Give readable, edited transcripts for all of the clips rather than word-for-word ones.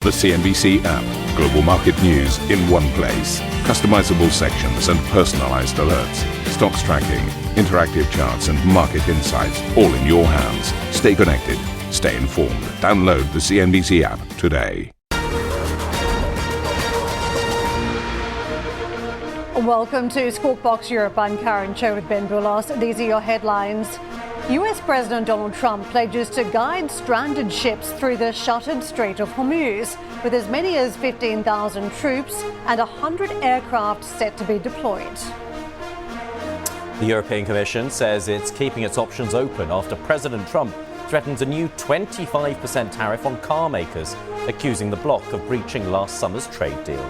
The CNBC app. Global market news in one place. Customizable sections and personalized alerts. Stocks tracking, interactive charts and market insights all in your hands. Stay connected. Stay informed. Download the CNBC app today. Welcome to Squawk Box Europe. I'm Karen Cho with Ben Boulos. These are your headlines. US President Donald Trump pledges to guide stranded ships through the shuttered Strait of Hormuz, with as many as 15,000 troops and 100 aircraft set to be deployed. The European Commission says it's keeping its options open after President Trump threatens a new 25% tariff on car makers, accusing the bloc of breaching last summer's trade deal.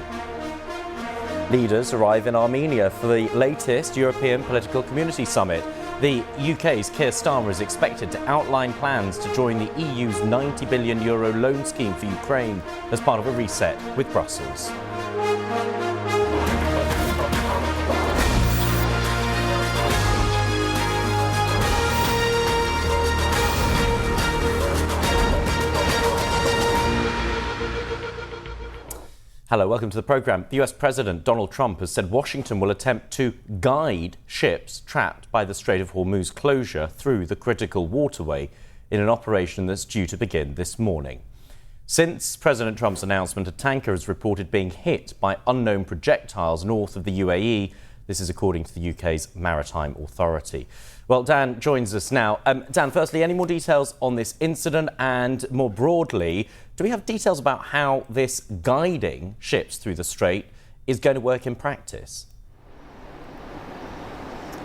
Leaders arrive in Armenia for the latest European Political Community Summit. The UK's Keir Starmer is expected to outline plans to join the EU's €90 billion loan scheme for Ukraine as part of a reset with Brussels. Hello, welcome to the programme. The US President Donald Trump has said Washington will attempt to guide ships trapped by the Strait of Hormuz closure through the critical waterway in an operation that's due to begin this morning. Since President Trump's announcement, a tanker is reported being hit by unknown projectiles north of the UAE. This is according to the UK's Maritime Authority. Well, Dan joins us now. Dan, firstly, any more details on this incident? And more broadly, do we have details about how this guiding ships through the strait is going to work in practice?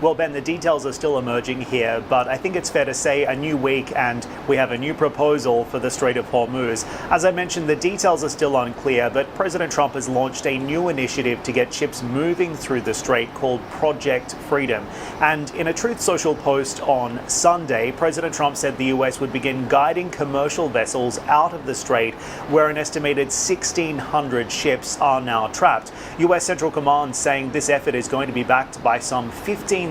Well, Ben, the details are still emerging here, but I think it's fair to say a new week and we have a new proposal for the Strait of Hormuz. As I mentioned, the details are still unclear, but President Trump has launched a new initiative to get ships moving through the strait called Project Freedom. And in a Truth Social post on Sunday, President Trump said the US would begin guiding commercial vessels out of the strait, where an estimated 1,600 ships are now trapped. US Central Command saying this effort is going to be backed by some 15,000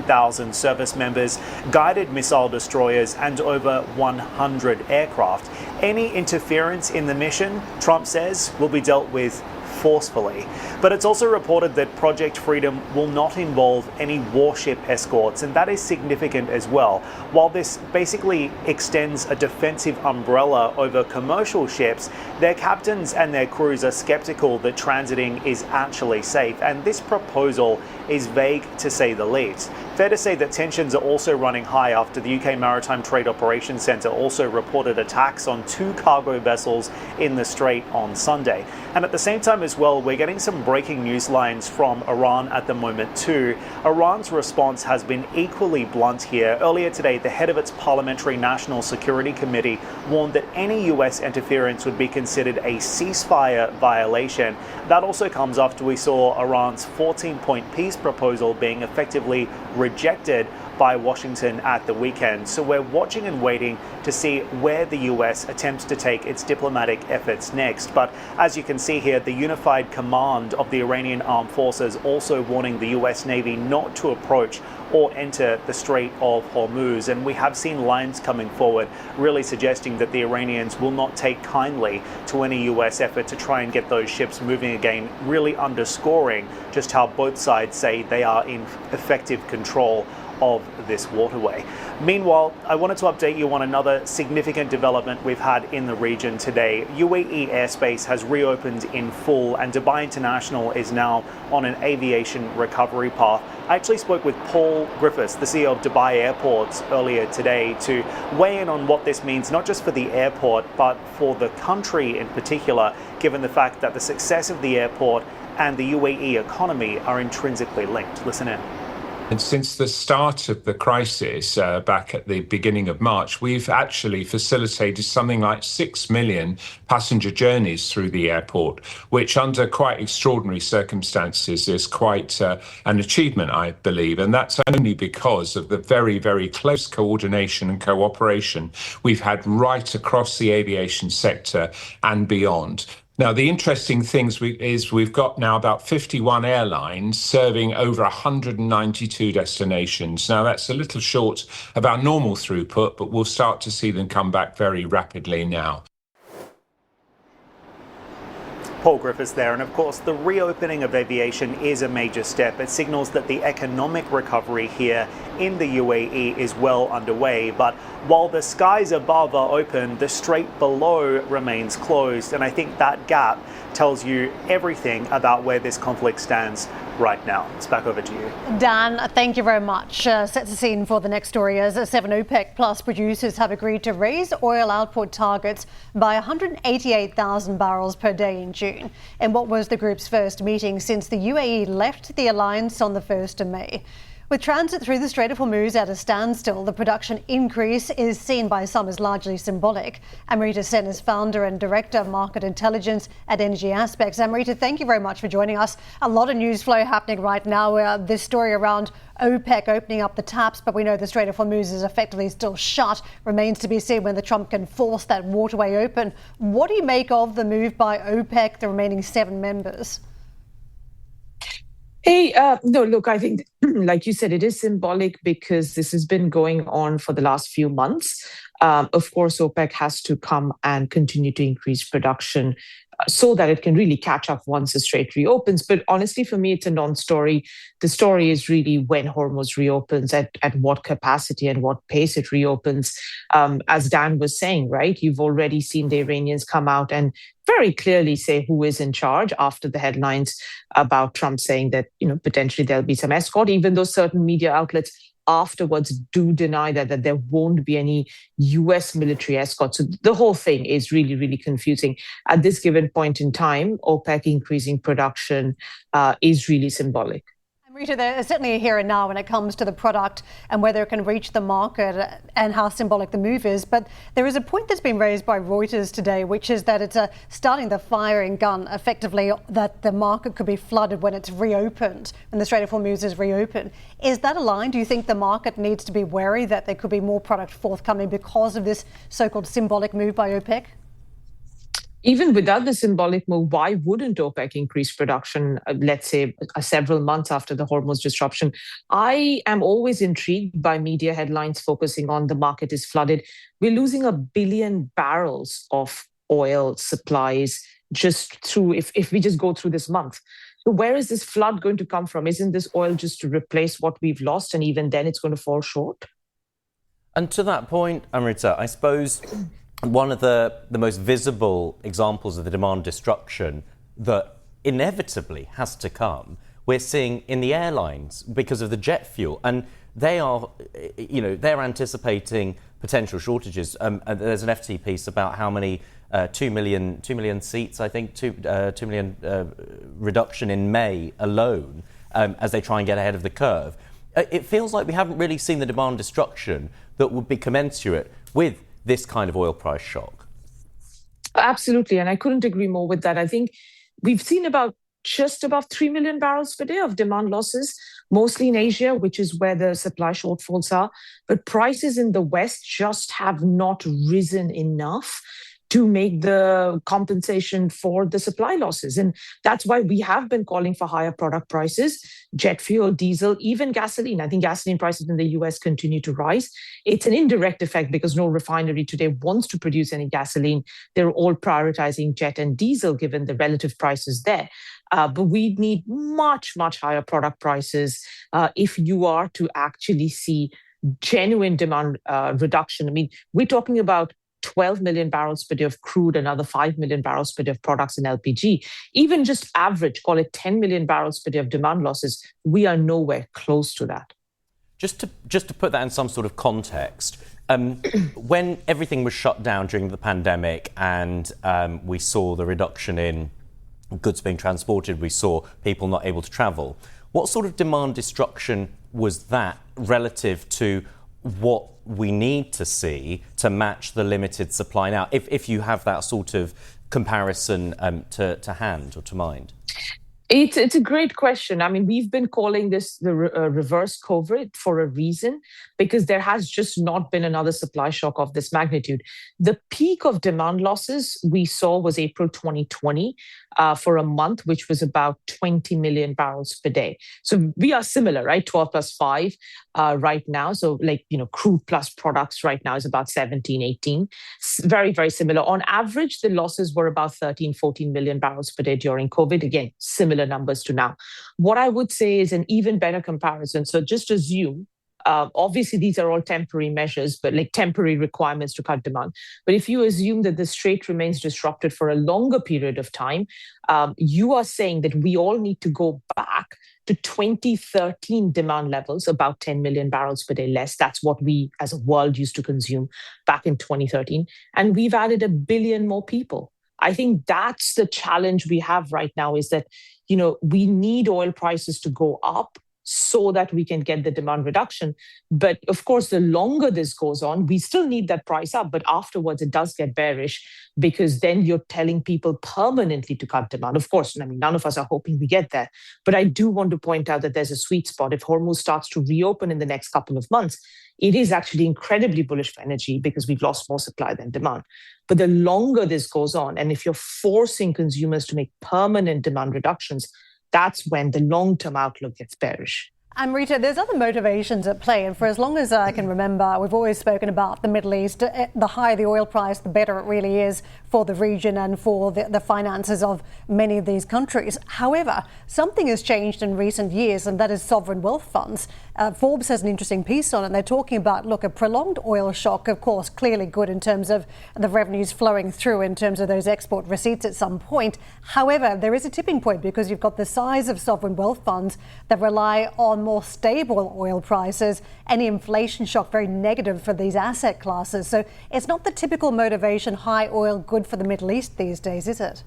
service members, guided missile destroyers, and over 100 aircraft. Any interference in the mission, Trump says, will be dealt with forcefully. But it's also reported that Project Freedom will not involve any warship escorts, and that is significant as well. While this basically extends a defensive umbrella over commercial ships, their captains and their crews are skeptical that transiting is actually safe, and this proposal is vague to say the least. Fair to say that tensions are also running high after the UK Maritime Trade Operations Centre also reported attacks on 2 cargo vessels in the Strait on Sunday. And at the same time as well, we're getting some breaking news lines from Iran at the moment too. Iran's response has been equally blunt here. Earlier today, the head of its Parliamentary National Security Committee warned that any US interference would be considered a ceasefire violation. That also comes after we saw Iran's 14-point peace proposal being effectively rejected by Washington at the weekend. So we're watching and waiting to see where the US attempts to take its diplomatic efforts next. But as you can see here, the unified command of the Iranian armed forces also warning the US Navy not to approach or enter the Strait of Hormuz. And we have seen lines coming forward really suggesting that the Iranians will not take kindly to any US effort to try and get those ships moving again, really underscoring just how both sides say they are in effective control of this waterway. Meanwhile, I wanted to update you on another significant development we've had in the region today. UAE airspace has reopened in full, and Dubai International is now on an aviation recovery path. I actually spoke with Paul Griffiths, the CEO of Dubai Airports, earlier today to weigh in on what this means, not just for the airport, but for the country in particular, given the fact that the success of the airport and the UAE economy are intrinsically linked. Listen in. And since the start of the crisis back at the beginning of March, we've actually facilitated something like 6 million passenger journeys through the airport, which under quite extraordinary circumstances is quite an achievement, I believe. And that's only because of the very, very close coordination and cooperation we've had right across the aviation sector and beyond. Now, the interesting thing is we've got now about 51 airlines serving over 192 destinations. Now, that's a little short of our normal throughput, but we'll start to see them come back very rapidly now. Paul Griffiths there. And of course, the reopening of aviation is a major step. It signals that the economic recovery here in the UAE is well underway. But while the skies above are open, the strait below remains closed. And I think that gap tells you everything about where this conflict stands right now. It's back over to you. Dan, thank you very much. Sets the scene for the next story as 7 OPEC plus producers have agreed to raise oil output targets by 188,000 barrels per day in June, in what was the group's first meeting since the UAE left the alliance on the 1st of May. With transit through the Strait of Hormuz at a standstill, the production increase is seen by some as largely symbolic. Amrita Sen is founder and director of market intelligence at Energy Aspects. Amrita, thank you very much for joining us. A lot of news flow happening right now. This story around OPEC opening up the taps, but we know the Strait of Hormuz is effectively still shut. Remains to be seen when the Trump can force that waterway open. What do you make of the move by OPEC, the remaining 7 members? Hey, no, look, I think, like you said, it is symbolic because this has been going on for the last few months. Of course, OPEC has to come and continue to increase production so that it can really catch up once the strait reopens. But honestly, for me, it's a non-story. The story is really when Hormuz reopens, at what capacity and what pace it reopens. As Dan was saying, right, you've already seen the Iranians come out and very clearly say who is in charge after the headlines about Trump saying that, potentially there'll be some escort, even though certain media outlets afterwards do deny that there won't be any US military escort. So the whole thing is really, really confusing. At this given point in time, OPEC increasing production is really symbolic. Rita, there's certainly a here and now when it comes to the product and whether it can reach the market and how symbolic the move is. But there is a point that's been raised by Reuters today, which is that it's starting the firing gun, effectively, that the market could be flooded when it's reopened, when the Strait of Hormuz is reopened. Is that a line? Do you think the market needs to be wary that there could be more product forthcoming because of this so-called symbolic move by OPEC? Even without the symbolic move, why wouldn't OPEC increase production, let's say, several months after the Hormuz disruption? I am always intrigued by media headlines focusing on the market is flooded. We're losing 1 billion barrels of oil supplies just through, if we just go through this month. So where is this flood going to come from? Isn't this oil just to replace what we've lost, and even then it's going to fall short? And to that point, Amrita, I suppose one of the most visible examples of the demand destruction that inevitably has to come, we're seeing in the airlines because of the jet fuel. And they are, they're anticipating potential shortages. There's an FT piece about how many 2 million seats, I think, 2 million reduction in May alone as they try and get ahead of the curve. It feels like we haven't really seen the demand destruction that would be commensurate with this kind of oil price shock. Absolutely. And I couldn't agree more with that. I think we've seen just above 3 million barrels per day of demand losses, mostly in Asia, which is where the supply shortfalls are. But prices in the West just have not risen enough to make the compensation for the supply losses. And that's why we have been calling for higher product prices, jet fuel, diesel, even gasoline. I think gasoline prices in the US continue to rise. It's an indirect effect because no refinery today wants to produce any gasoline. They're all prioritizing jet and diesel given the relative prices there. But we need much, much higher product prices if you are to actually see genuine demand reduction. I mean, we're talking about 12 million barrels per day of crude, another 5 million barrels per day of products in LPG. Even just average, call it 10 million barrels per day of demand losses, we are nowhere close to that. Just to put that in some sort of context, when everything was shut down during the pandemic and we saw the reduction in goods being transported, we saw people not able to travel, what sort of demand destruction was that relative to what we need to see to match the limited supply now, if you have that sort of comparison to hand or to mind? It's a great question. I mean, we've been calling this the reverse COVID for a reason, because there has just not been another supply shock of this magnitude. The peak of demand losses we saw was April 2020 for a month, which was about 20 million barrels per day. So we are similar, right? 12 plus 5 right now. So crude plus products right now is about 17, 18. Very, very similar. On average, the losses were about 13, 14 million barrels per day during COVID. Again, similar numbers to now. What I would say is an even better comparison. So just assume, obviously these are all temporary measures, but like temporary requirements to cut demand. But if you assume that the strait remains disrupted for a longer period of time, you are saying that we all need to go back to 2013 demand levels, about 10 million barrels per day less. That's what we as a world used to consume back in 2013. And we've added 1 billion more people. I think that's the challenge we have right now, is that, we need oil prices to go up so that we can get the demand reduction. But of course, the longer this goes on, we still need that price up. But afterwards, it does get bearish, because then you're telling people permanently to cut demand. Of course, I mean, none of us are hoping we get there. But I do want to point out that there's a sweet spot. If Hormuz starts to reopen in the next couple of months, it is actually incredibly bullish for energy, because we've lost more supply than demand. But the longer this goes on, and if you're forcing consumers to make permanent demand reductions, that's when the long-term outlook gets bearish. Amrita, there's other motivations at play, and for as long as I can remember, we've always spoken about the Middle East. The higher the oil price, the better it really is for the region and for the finances of many of these countries. However, something has changed in recent years, and that is sovereign wealth funds. Forbes has an interesting piece on it, and they're talking about, look, a prolonged oil shock, of course, clearly good in terms of the revenues flowing through in terms of those export receipts at some point. However, there is a tipping point, because you've got the size of sovereign wealth funds that rely on more stable oil prices. Any inflation shock, very negative for these asset classes. So it's not the typical motivation, high oil, good for the Middle East these days, is it?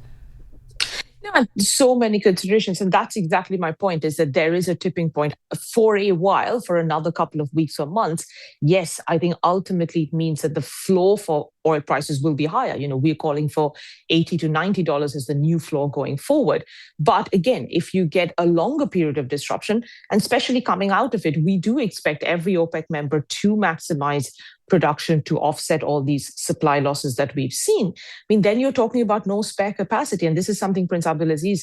Yeah, so many considerations. And that's exactly my point, is that there is a tipping point for a while, for another couple of weeks or months. Yes, I think ultimately it means that the floor for oil prices will be higher. We're calling for $80 to $90 as the new floor going forward. But again, if you get a longer period of disruption, and especially coming out of it, we do expect every OPEC member to maximize production to offset all these supply losses that we've seen. I mean, then you're talking about no spare capacity. And this is something Prince Abdulaziz,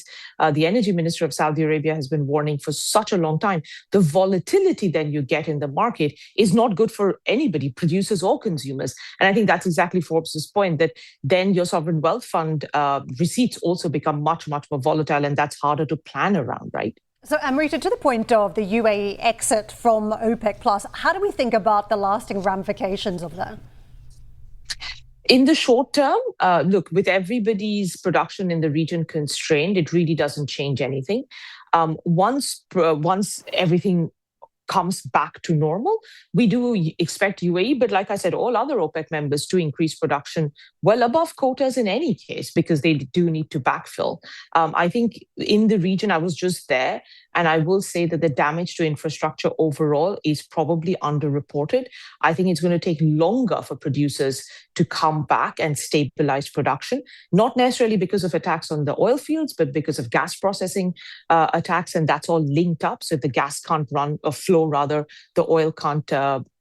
the energy minister of Saudi Arabia, has been warning for such a long time. The volatility then you get in the market is not good for anybody, producers or consumers. And I think that's exactly Forbes' point, that then your sovereign wealth fund receipts also become much, much more volatile, and that's harder to plan around, right? So, Amrita, to the point of the UAE exit from OPEC Plus, how do we think about the lasting ramifications of that? In the short term, look, with everybody's production in the region constrained, it really doesn't change anything. Once everything comes back to normal, we do expect UAE, but like I said, all other OPEC members to increase production well above quotas in any case, because they do need to backfill. I think in the region, I was just there, and I will say that the damage to infrastructure overall is probably underreported. I think it's going to take longer for producers to come back and stabilize production, not necessarily because of attacks on the oil fields, but because of gas processing attacks, and that's all linked up. So if the gas can't run or flow, rather, the oil can't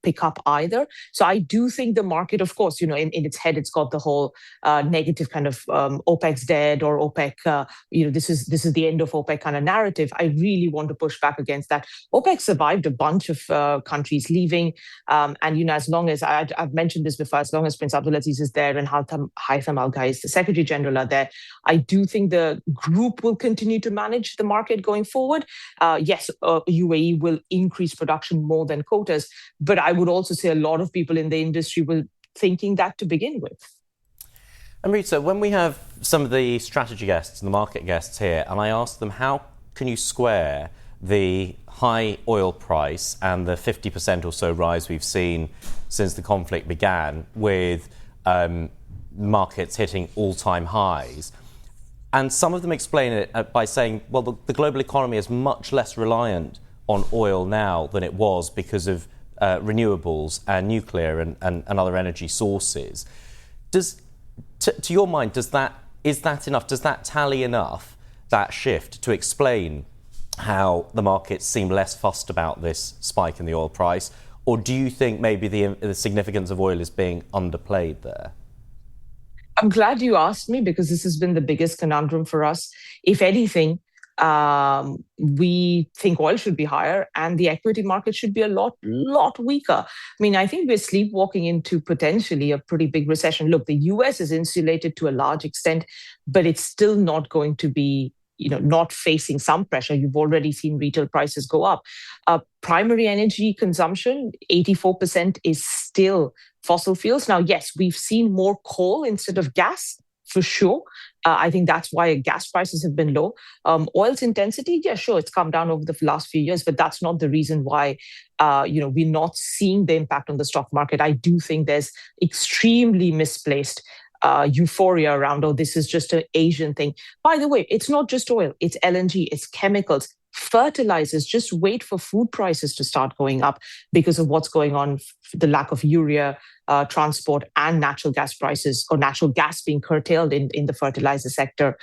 pick up either. So I do think the market, of course, in its head, it's got the whole negative kind of OPEC's dead, or OPEC, this is the end of OPEC kind of narrative. I really want to push back against that. OPEC survived a bunch of countries leaving. And, as long as, I've mentioned this before, as long as Prince Abdulaziz is there and Haitham Al-Ghais, the Secretary General, are there, I do think the group will continue to manage the market going forward. Yes, UAE will increase production more than quotas, but I would also say a lot of people in the industry were thinking that to begin with. Amrita, when we have some of the strategy guests and the market guests here, and I ask them, how can you square the high oil price and the 50% or so rise we've seen since the conflict began, with markets hitting all-time highs? And some of them explain it by saying, well, the global economy is much less reliant on oil now than it was because of renewables and nuclear and other energy sources. To your mind, is that enough? Does that tally enough that shift to explain how the markets seem less fussed about this spike in the oil price? Or do you think maybe the significance of oil is being underplayed there? I'm glad you asked me, because this has been the biggest conundrum for us. If anything, we think oil should be higher and the equity market should be a lot weaker. I mean, I think we're sleepwalking into potentially a pretty big recession. Look, the US is insulated to a large extent, but it's still not going to be, not facing some pressure. You've already seen retail prices go up. Primary energy consumption, 84% is still fossil fuels. Now, yes, we've seen more coal instead of gas, for sure. I think that's why gas prices have been low. Oil's intensity, yeah, sure, it's come down over the last few years, but that's not the reason why we're not seeing the impact on the stock market. I do think there's extremely misplaced euphoria around, this is just an Asian thing. By the way, it's not just oil, it's LNG, it's chemicals, fertilizers. Just wait for food prices to start going up because of what's going on, the lack of urea, transport, and natural gas prices, or natural gas being curtailed in the fertilizer sector.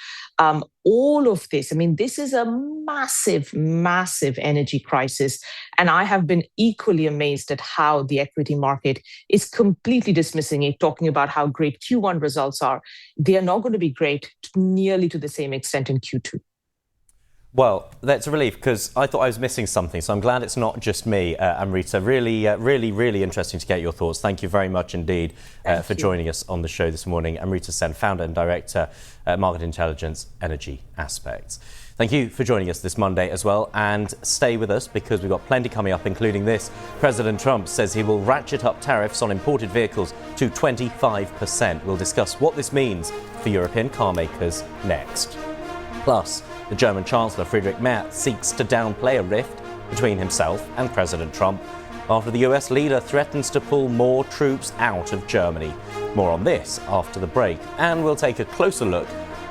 All of this, I mean, this is a massive, massive energy crisis. And I have been equally amazed at how the equity market is completely dismissing it, talking about how great Q1 results are. They are not going to be great nearly to the same extent in Q2. Well, that's a relief, because I thought I was missing something. So I'm glad it's not just me, Amrita. Really interesting to get your thoughts. Thank you very much indeed for joining us on the show this morning. Amrita Sen, founder and director at Market Intelligence Energy Aspects. Thank you for joining us this Monday as well. And stay with us, because we've got plenty coming up, including this. President Trump says he will ratchet up tariffs on imported vehicles to 25%. We'll discuss what this means for European car makers next. Plus, the German Chancellor Friedrich Merz seeks to downplay a rift between himself and President Trump after the US leader threatens to pull more troops out of Germany. More on this after the break. And we'll take a closer look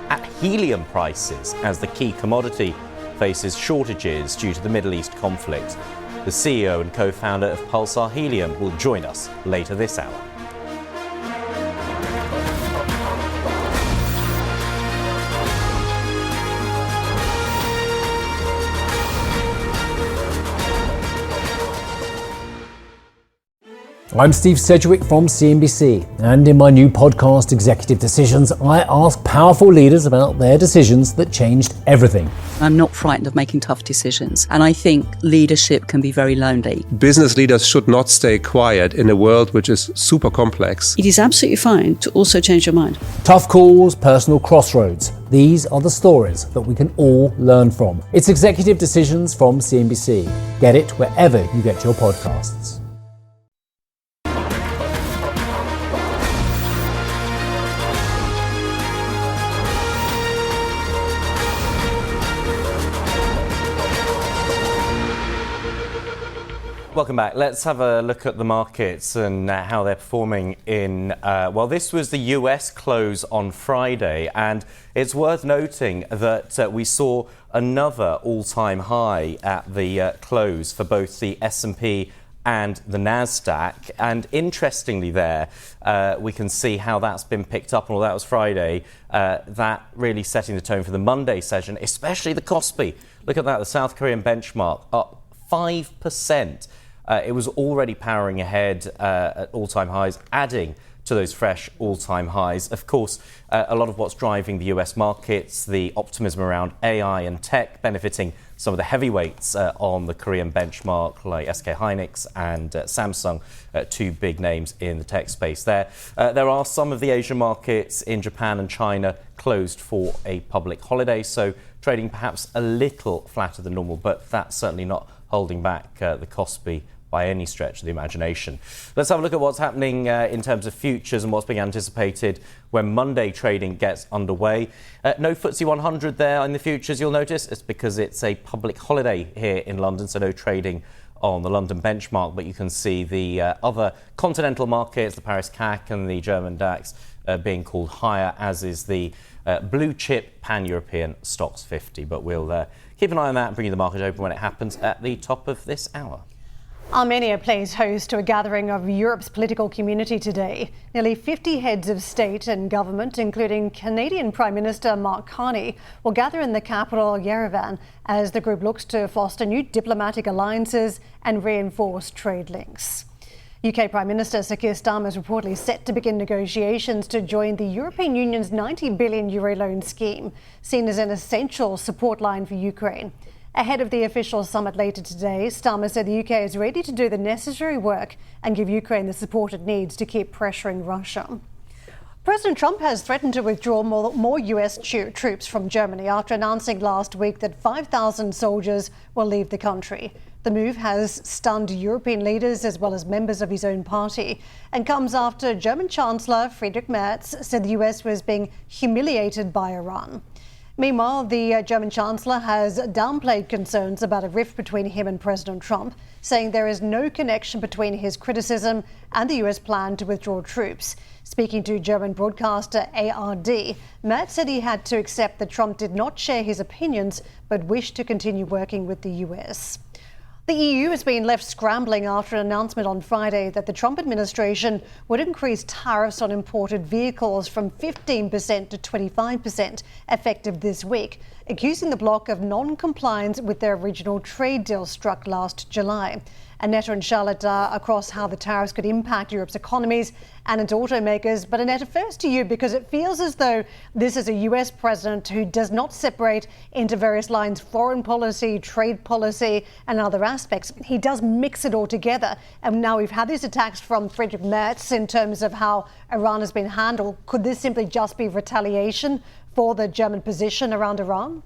at helium prices as the key commodity faces shortages due to the Middle East conflict. The CEO and co-founder of Pulsar Helium will join us later this hour. I'm Steve Sedgwick from CNBC, and in my new podcast, Executive Decisions, I ask powerful leaders about their decisions that changed everything. I'm not frightened of making tough decisions, and I think leadership can be very lonely. Business leaders should not stay quiet in a world which is super complex. It is absolutely fine to also change your mind. Tough calls, personal crossroads. These are the stories that we can all learn from. It's Executive Decisions from CNBC. Get it wherever you get your podcasts. Welcome back. Let's have a look at the markets and how they're performing in, this was the US close on Friday, and it's worth noting that we saw another all-time high at the close for both the S&P and the NASDAQ. And interestingly there, we can see how that's been picked up, and all that was Friday, that really setting the tone for the Monday session, especially the Kospi. Look at that, the South Korean benchmark up 5%. It was already powering ahead at all-time highs, adding to those fresh all-time highs. Of course, a lot of what's driving the US markets, the optimism around AI and tech, benefiting some of the heavyweights on the Korean benchmark, like SK Hynix and Samsung, two big names in the tech space there. There are some of the Asian markets in Japan and China closed for a public holiday, so trading perhaps a little flatter than normal, but that's certainly not holding back the Kospi by any stretch of the imagination. Let's have a look at what's happening in terms of futures and what's being anticipated when Monday trading gets underway. No FTSE 100 there in the futures, you'll notice. It's because it's a public holiday here in London, so no trading on the London benchmark, but you can see the other continental markets, the Paris CAC and the German DAX, being called higher, as is the blue chip pan-European stocks 50. But we'll keep an eye on that and bring you the market open when it happens at the top of this hour. Armenia plays host to a gathering of Europe's political community today. Nearly 50 heads of state and government, including Canadian Prime Minister Mark Carney, will gather in the capital, Yerevan, as the group looks to foster new diplomatic alliances and reinforce trade links. UK Prime Minister Sir Keir Starmer is reportedly set to begin negotiations to join the European Union's €90 billion loan scheme, seen as an essential support line for Ukraine. Ahead of the official summit later today, Starmer said the UK is ready to do the necessary work and give Ukraine the support it needs to keep pressuring Russia. President Trump has threatened to withdraw more US troops from Germany after announcing last week that 5,000 soldiers will leave the country. The move has stunned European leaders as well as members of his own party and comes after German Chancellor Friedrich Merz said the US was being humiliated by Iran. Meanwhile, the German Chancellor has downplayed concerns about a rift between him and President Trump, saying there is no connection between his criticism and the US plan to withdraw troops. Speaking to German broadcaster ARD, Merz said he had to accept that Trump did not share his opinions but wished to continue working with the US. The EU has been left scrambling after an announcement on Friday that the Trump administration would increase tariffs on imported vehicles from 15% to 25% effective this week, accusing the bloc of non-compliance with their original trade deal struck last July. Annette and Charlotte are across how the tariffs could impact Europe's economies and its automakers. But Annette, first to you, because it feels as though this is a US president who does not separate into various lines, foreign policy, trade policy and other aspects. He does mix it all together. And now we've had these attacks from Friedrich Merz in terms of how Iran has been handled. Could this simply just be retaliation for the German position around Iran?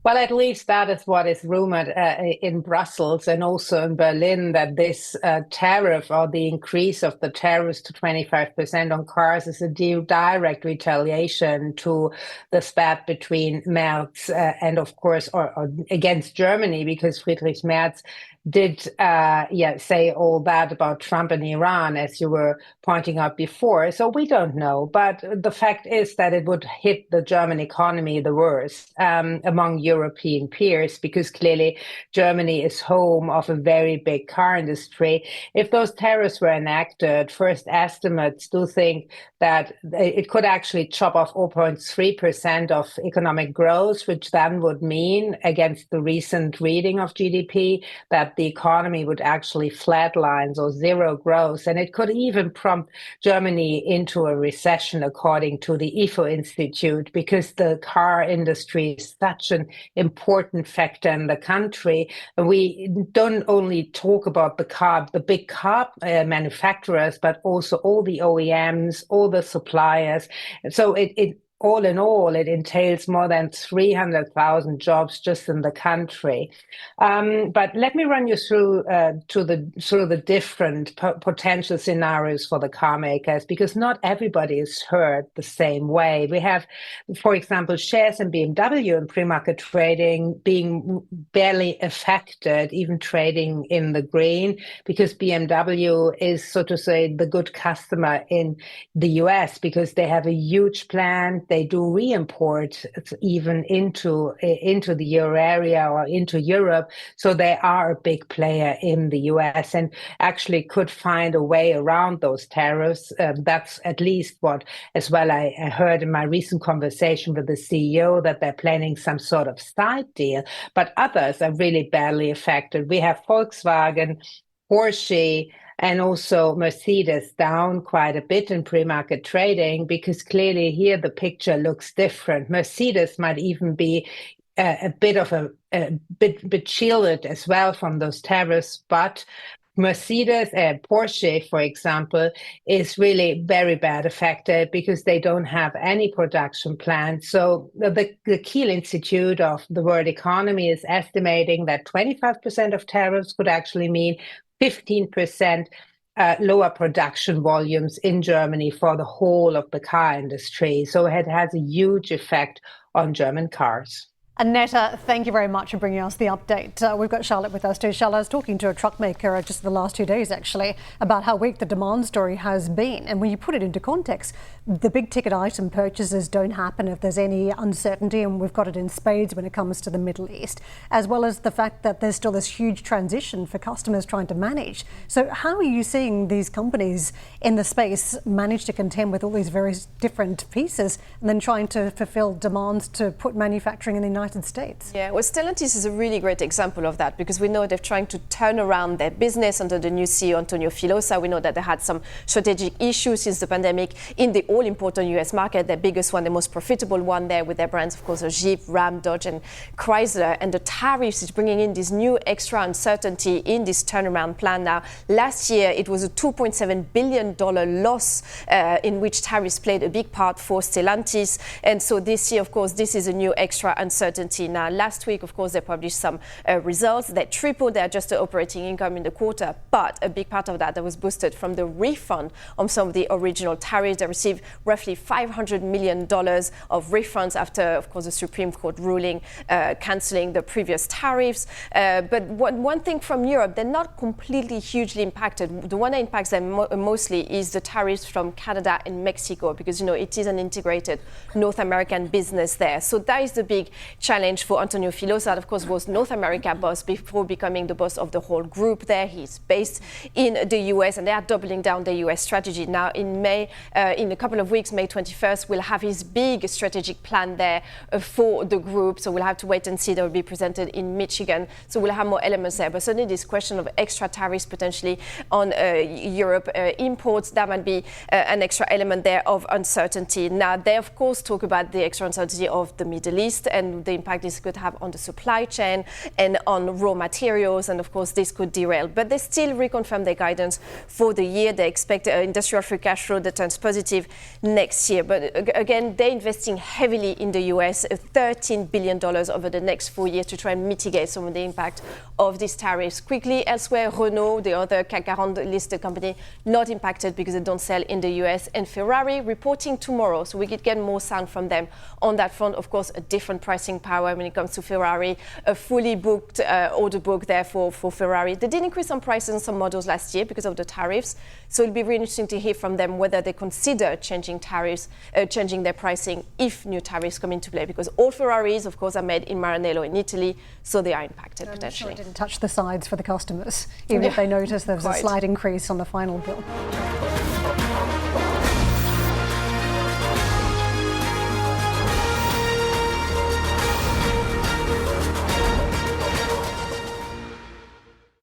Well, at least that is what is rumored in Brussels and also in Berlin, that this tariff or the increase of the tariffs to 25% on cars is a direct retaliation to the spat between Merz and, of course, or against Germany, because Friedrich Merz did say all that about Trump and Iran, as you were pointing out before. So we don't know. But the fact is that it would hit the German economy the worst among European peers, because clearly Germany is home of a very big car industry. If those tariffs were enacted, first estimates do think that it could actually chop off 0.3% of economic growth, which then would mean, against the recent reading of GDP, that the economy would actually flatline or zero growth. And it could even prompt Germany into a recession, according to the IFO Institute, because the car industry is such an important factor in the country. We don't only talk about the big car manufacturers, but also all the OEMs, all the suppliers. So it all in all, it entails more than 300,000 jobs just in the country. But let me run you through the different potential scenarios for the car makers, because not everybody is hurt the same way. We have, for example, shares in BMW in pre-market trading being barely affected, even trading in the green, because BMW is, so to say, the good customer in the US, because they have a huge plant. They do re-import even into the euro area or into Europe. So they are a big player in the US and actually could find a way around those tariffs. That's at least what, as well, I heard in my recent conversation with the CEO, that they're planning some sort of side deal. But others are really badly affected. We have Volkswagen, Porsche, and also Mercedes down quite a bit in pre-market trading, because clearly here the picture looks different. Mercedes might even be a bit shielded as well from those tariffs, but Mercedes and Porsche, for example, is really very bad affected because they don't have any production plants. So the Kiel Institute of the World Economy is estimating that 25% of tariffs could actually mean 15% lower production volumes in Germany for the whole of the car industry. So it has a huge effect on German cars. Annetta, thank you very much for bringing us the update. We've got Charlotte with us too. Charlotte, I was talking to a truck maker just the last 2 days actually about how weak the demand story has been. And when you put it into context, the big ticket item purchases don't happen if there's any uncertainty, and we've got it in spades when it comes to the Middle East, as well as the fact that there's still this huge transition for customers trying to manage. So how are you seeing these companies in the space manage to contend with all these various different pieces and then trying to fulfill demands to put manufacturing in the United States? Yeah, well, Stellantis is a really great example of that, because we know they're trying to turn around their business under the new CEO, Antonio Filosa. We know that they had some strategic issues since the pandemic in the all-important US market, their biggest one, the most profitable one there, with their brands, of course, Jeep, Ram, Dodge and Chrysler. And the tariffs is bringing in this new extra uncertainty in this turnaround plan now. Last year, it was a $2.7 billion loss in which tariffs played a big part for Stellantis. And so this year, of course, this is a new extra uncertainty. Now, last week, of course, they published some results that tripled their adjusted operating income in the quarter. But a big part of that was boosted from the refund on some of the original tariffs. They received roughly $500 million of refunds after, of course, the Supreme Court ruling cancelling the previous tariffs. But one thing from Europe, they're not completely hugely impacted. The one that impacts them mostly is the tariffs from Canada and Mexico, because, you know, it is an integrated North American business there. So that is the big challenge for Antonio Filosa. Of course, was North America boss before becoming the boss of the whole group there. He's based in the US, and they are doubling down their US strategy. Now, in May, in a couple of weeks, May 21st, we'll have his big strategic plan there for the group. So we'll have to wait and see. That will be presented in Michigan. So we'll have more elements there. But certainly this question of extra tariffs potentially on Europe imports, that might be an extra element there of uncertainty. Now, they, of course, talk about the extra uncertainty of the Middle East and the impact this could have on the supply chain and on raw materials. And of course, this could derail. But they still reconfirm their guidance for the year. They expect industrial free cash flow that turns positive next year. But again, they're investing heavily in the US, $13 billion over the next 4 years to try and mitigate some of the impact of these tariffs. Quickly, elsewhere, Renault, the other CAC 40 listed company, not impacted because they don't sell in the US. And Ferrari reporting tomorrow, so we could get more sound from them on that front. Of course, a different pricing power when it comes to Ferrari, a fully booked order book there for Ferrari. They did increase some prices on some models last year because of the tariffs. So it'll be really interesting to hear from them whether they consider changing tariffs, changing their pricing if new tariffs come into play, because all Ferraris, of course, are made in Maranello in Italy, so they are impacted potentially. Sure it didn't touch the sides for the customers, even if they notice there's a slight increase on the final bill.